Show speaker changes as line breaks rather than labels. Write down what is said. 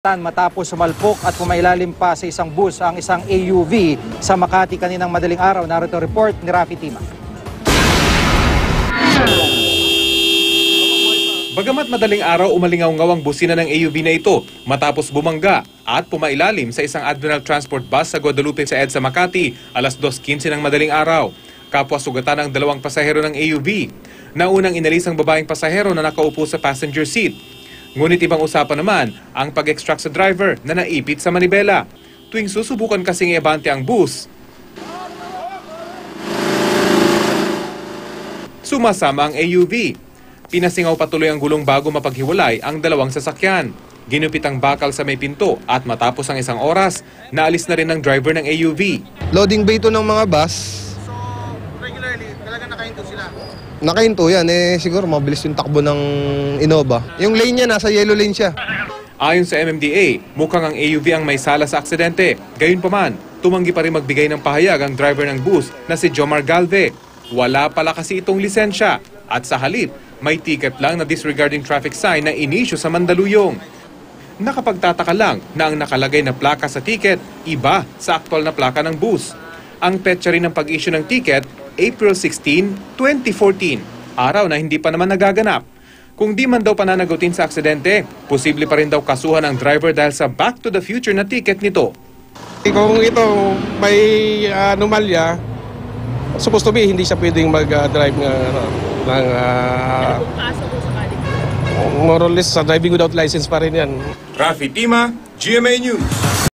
Matapos sumalpok at pumailalim pa sa isang bus ang isang AUV sa Makati kaninang madaling araw. Narito report ni Rafi Tima.
Bagamat madaling araw, umalingaw-ngaw ang busina ng AUV na ito matapos bumangga at pumailalim sa isang Admiral Transport bus sa Guadalupe sa EDSA Makati alas 2:15 ng madaling araw. Kapwa sugatan ang dalawang pasahero ng AUV. Naunang inalis ang babaeng pasahero na nakaupo sa passenger seat. Ngunit ibang usapan naman ang pag-extract sa driver na naipit sa manibela. Tuwing susubukan kasing iabante ang bus, sumasama ang AUV. Pinasingaw patuloy ang gulong bago mapaghiwalay ang dalawang sasakyan. Ginupit ang bakal sa may pinto at matapos ang isang oras, naalis na rin ang driver ng AUV.
Loading bay ito ng mga bus.
So, regularly, talaga nakahinto sila?
Nakahinto yan. Siguro mabilis yung takbo ng Innova. Yung lane niya, nasa yellow lane siya.
Ayon sa MMDA, mukhang ang AUV ang may sala sa aksidente. Gayunpaman, tumanggi pa rin magbigay ng pahayag ang driver ng bus na si Jomar Galve. Wala pala kasi itong lisensya at sa halip, may ticket lang na disregarding traffic sign na inisyu sa Mandaluyong. Nakapagtataka lang na ang nakalagay na plaka sa ticket iba sa aktwal na plaka ng bus. Ang petsa rin ng pag-issue ng ticket, April 16, 2014, araw na hindi pa naman nagaganap. Kung di man daw pananagutin sa aksidente, posible pa rin daw kasuhan ang driver dahil sa Back to the Future na ticket nito.
Kung ito may anomalya, supposed to be hindi siya pwedeng mag-drive ng more or less sa driving without license pa rin yan.
Rafi Tima, GMA News.